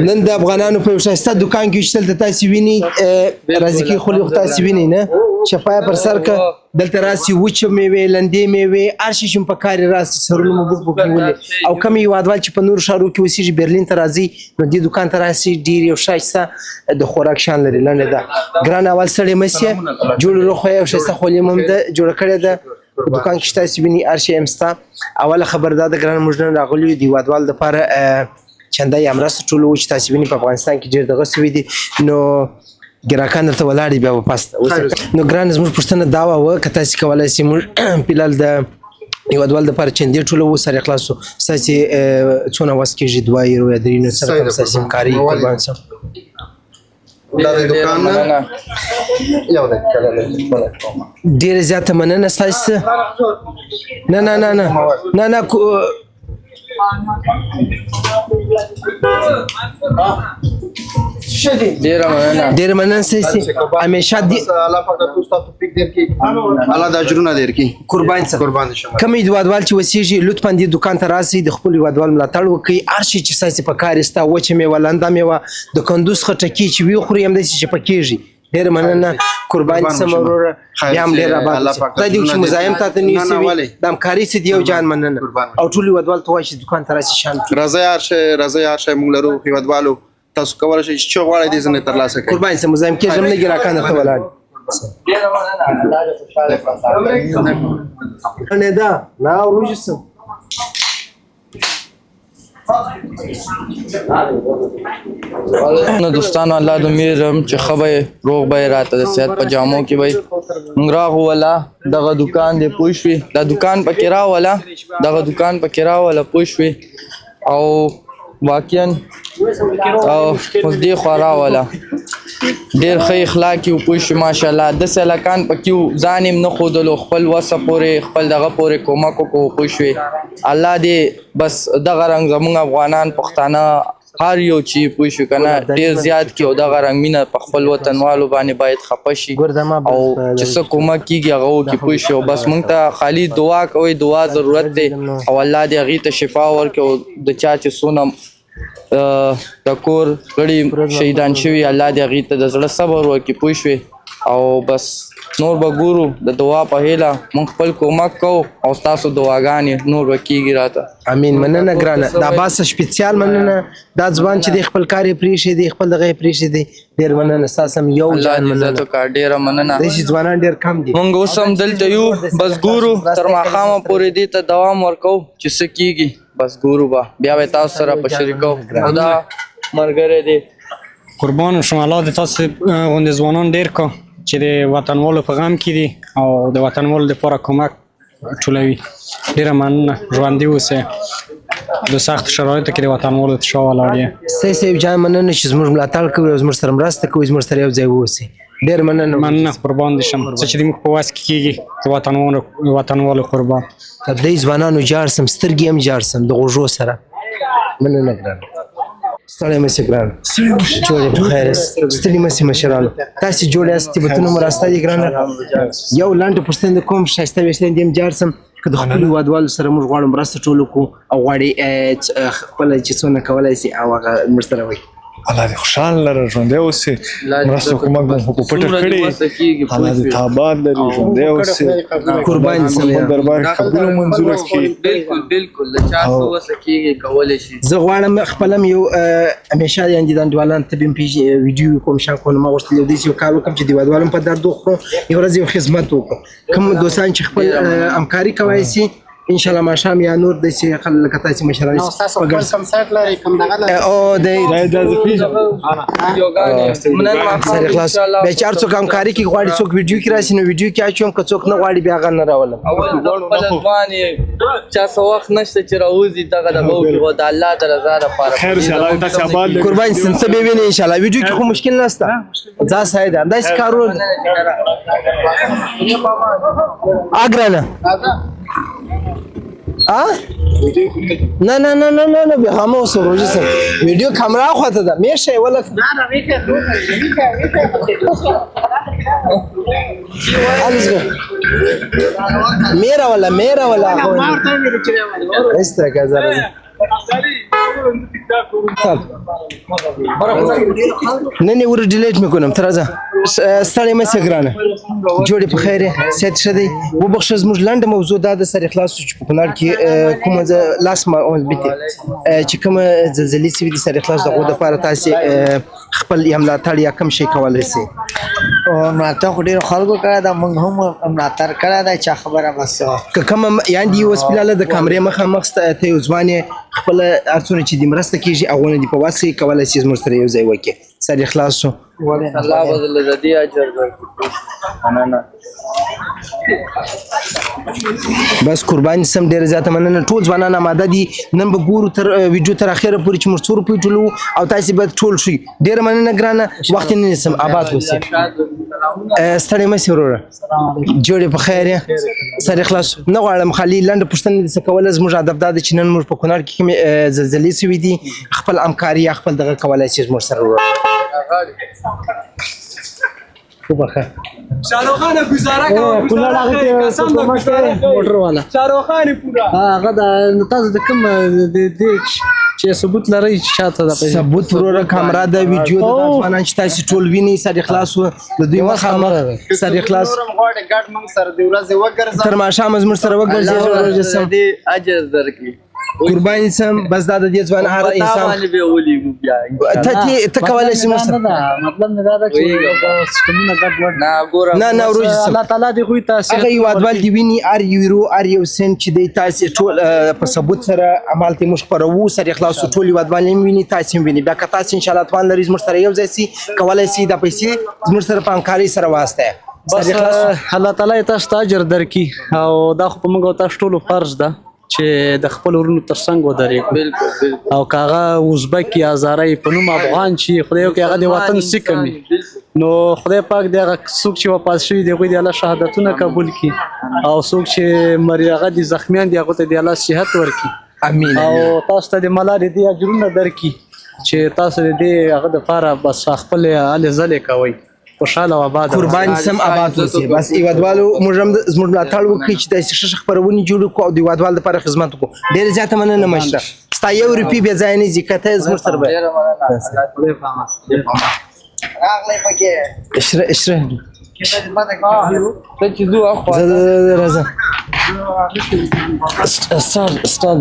نن د افغانانو په یو ښایسته دوکان کې شتل ته تاسې وینئ راځي کې خولي خو تاسې وینئ نه چپایه پر سر که دلته راسي وچه میوې لندې میوې هر شي چې مو په کار یې راسي سرونه مو بوک بوک نیولې او کوم هېوادوال چې په نورو ښارو کې اوسېږي برلین ته راځي نو دې دوکان ته راسي ډېر یو ښایسته د خوراک شیان لري لنډه ده ګران اول ستړی مه سې جوړه روخه یو ښایسته خولي مو هم ده جوړه کړې ده په دوکان کې چې تاسې وینئ هر شی هم شته اوله خبر دا ده ګرانه موږ نن راغلي یو د هېوادوالو دپاره چنده یا مرسته ټولوو چې تاسې وینئ په افغانستان کې ډېر دغه سوي دي نو ګراکان درته ولاړ دي بیا به پاس نو ګرانه زموږ پوښتنه دا وه که تاسې کولی شئ موږ فلحال د هېوادوالو دپاره چندې ټولوو سر یې خلاص شو ستاسې څونه وس کېږي 2 یورو یا 3 یورو سره کوم ستاسې همکاري قربان شم دا د دوکان یو ډېره زیاته مننه ستاسې نه نه نه نه نه نه ډېره مننه ستاسې همیشه الله پاک تاسو ته توفیق درکړي الله د اجرونه درکړي قربان شم کوم هېوادوال چې اوسېږي لطفا دې دوکان ته راسئ د خپل هېوادوال ملاتړ وکړئ هر شي چې ستاسې په کار یې شته وچه میوه لنده میوه د کندوز خټکي چې ویې خورئ همداسې چې پکېږي ډېره مننه قربان شم وروره بیا هم ډېر اباد اوسې خدای دې وکړي چې مزاحم تاته نه یوسوي د همکارۍ څه دي یو جان مننه او ټول هېوادوالو ته وایي چې دوکان ته راسي شان راځئ هر شی موږ لرو هېوادوالو تاسو کولی شئ چې څه غواړئ دې ځنې ترلاسه کړئ قربان شم مزاحم کېږم نه ګراکان درته ولاړ دي ده نه وروژې سم نو دوستانو الله د میرم چې ښه به روغ به یې راته د صحت په جامو کې به موږ راغو ولا دغه دوکان دی پوه شوې دا دوکان پکې راوله دغه دوکان پکې راوله پوه شوې او واقعا او اوس دې خوا راوله ډېر ښه اخلاق یې پوه شوې ماشاءالله داسې هلکان پکې وو ځان یې نه ښودلو خپل وسه پورې خپل دغه پورې کومک وکړو پوه شوې الله دې بس دغه رنګ زموږ افغانان پښتانه هر یو چې پوه شو که نه ډېر زیات کړي او دغه رنګ مینه په خپل وطنوالو باندې باید خفه شي او چې څه کومک کېږي هغه وکړي پوه شي او بس موږ ته خالي دعا کوئ دعا ضرورت دی او الله دې هغې ته شفا ورکړي او د چا چې څونه د کور غړي شهیدان شوي الله دې هغې ته د زړه صبر ورکړي پوه شوې او بس نور به ګورو د دعا په هیله موږ خپل کومک کوو او ستاسو دعاګانې نور به کېږي راته امین مننه ګرانه دا باسه شپېڅیال مننه دا ځوان چې دی خپل کار یې پرېښی دی خپل دغه یې پرېښی دی ډېر مننه ستاسو هم یو جان مننه ډېره مننه داسې ځوانان ډېر کم دي موږ اوس هم دلته یو بس ګورو تر ماښامه پورې دې ته دوام ورکوو چې څه کېږي بس ګورو به بیا به تاسو سره په شریکو دا ملګری دی قربان شم الله دې تاسو غوندې ځوانان ډېر کو چې د وطنوالو په غم کې دي او د وطنوالو لپاره کومک ټولوي ډېره مننه ژوندي اوسئ د سختو شرایطو کې د وطنوالو تر شا ولاړ یې ستاسې یو جان مننه چې زموږ ملاتړ کوئ او زموږ سره مرسته کوئ زموږ سره یو ځای واوسئ ډېر مننه قربان دې شم څه چې د موږ په وس کې کېږي د وطنوالو قربان دې ځوانانو جاړ سم سترګې هم جاړ سم د غوږو سره مننه ګرانه ستړی مه شئ ګرانه جوړ یې په خیر یاست ستړي مه شئ مشرانو تاسې جوړ یاست طبیعتونه مو راسته دي ګرانه یو لنډه پوښتنه کوم ښایسته ویښتان دې هم جاړ سم که د خپلو هېوادوالو سره موږ غواړو مرسته ټول وکړو او غواړې خپله چې څونه کولی شي او هغه موږ سره وایي الله دې خوشحاله لره ژوندی اوسې مرسته کومک مو په پټه کړې الله دې ته آباد لري ژوندی اوسې قربان شم دربار قبول او منظوره کړي بالکل له چا څه وسه کېږي کولی شي زه غواړم خپل هم یو همیشه یعنې د انډیوالانو ته به ویډیو کوم شان کوم ما غوښتل یو داسې یو کار وکړم چې د هېوادوالو هم په درد وخورو یو ورځ یو خدمت وکړو کوم دوستان چې خپل همکاري کولی شي ان شاء الله ماښام یا نور داسې خلک لکه تاسې مشران نو ستاسو خپل کوم سایټ لرئ کوم دغه لرئ او سره خلاص بیا چې هر څوک همکاري کې غواړي څوک ویډیو کې راشي نو ویډیو کې اچوم که څوک نه غواړي بیا هغه نه راولم اول خپل ځوان یې چا څه وخت نشته چې راوځي دغه دغه وکړي د الله د رضا لپاره خیر شي الله دې تاسې آباد لري قربان شم ته به وینې ان شاء الله ویډیو کې خو مشکل نشته ځا ساید همداسې کارونه اګرانه نه نه نه نه نه بیا هم اوس روزي سره ویډیو کیمرا خواته ده میشه ولا نه نه ویکه میرا ولا ما ورته ویل چې اس طرح کا نه نه ور ډیلیټ میکنم تر ځه ستړی مې سګرانه جوړې په خیر سید شدی وبخښه زموږ لنډه موضوع دا د سر اخلاص چې په کونړ کې کومه لاس ما مثبت چې کومه زلزلې سوي د سر اخلاص دغه د لپاره تاسو خپل یا ملاتړ یا کم شي کولای شي او ملاتړ خو ډېرو خلکو کړی ده موږ هم ملاتړ کړی دی چا خبره بس که کومه یعنې یو هسپتال د کامرې مخامخ ته یو ځوان یې خپله هر څونه چې د مرسته کېږي هغونه دې په وس کې کولی شي زموږ سره یو ځای وکړي سر اخلاص شو الله بدل د دې اجر درکړي مننه بس قرباني سم ډېره زیاته مننه ټول ځوانان اماده دي نن به ګورو تر ویډیو تر اخره پورې چې موږ څو روپۍ ټولو او تاسې باید ټول شئ ډېره مننه ګرانه وخت یې نه نیسم آباد اوسئ ستړی مه شئ وروره جوړې په خیر یې سر اخلاص نه غواړم خالي لنډه پوښتنه درڅه کوله زموږ هدف دا دی چې نن موږ په کونړ کې کومې زلزلې سوي دي خپل همکاري یا خپل دغه کولی شي زموږ سره وروره وبخښه شاروخانه گزاره کوم موټر والا شاروخانه پورا هغه د تاسو د کوم د چې ثبوت لري چې شاته د ثبوت وروره کامرا د ویډیو د ځوانان چې تاسو ټول ویني سر اخلاص و د دوی مخامخ سر اخلاص غواړي ګډ موږ سره د ورځې وګرځي تر ماښامه زموږ سره وګرځي دې اجر درکړي قرباني سم بس دا د دې ځوان هر انسان به ولي بیا ته کولای شي مطلب نه دا چې څنګه ګډ وډ نه ګورم نه ورځ الله تعالی دې خو تاسو هغه یو ادوال دی ویني ار یورو ار یو سنت چې دی تاسو ټول په ثبوت سره عمل ته مش پرو سر اخلاص ټول یو ادوال ویني تاسو ویني بیا که تاسو ان شاء الله توان لري زموږ سره یو ځای سي کولای شي د پیسې زموږ سره په همکاري سره واسطه بس الله تعالی تاسو ته اجر درکړي او دا خو په موږ تاسو ټول فرض ده چې د خپل ورونو ترڅنګ ودرېږو او کاغه ازبک یا هزارای په نوم افغان چې خدای یو کې هغه د وطن سکمي نو خدای پاک دغه څوک چې واپس شوی دی غوډي الله شهادتونه قبول کړي او څوک چې مریغه دي زخمیان دي هغه ته د الله صحت ورکړي امين او تاسو ته د ملال دي اجرونه درکړي چې تاسو دې هغه د فاره بس خپل ال زله کوي خوشاله و آباد قربان سم آباد اوسئ بس ایوادوالو موږ هم زموږ ملاتړ وکړي چې داسې ښه خپرونې جوړ کړو او د ایوادوال لپاره خدمت وکړو ډېره زیاته مننه مشره ستا یو روپۍ بې ځایه نه ځي که ته زموږ سره به راغلی پکې اشره ته چې زو اخوا زه راځم استاد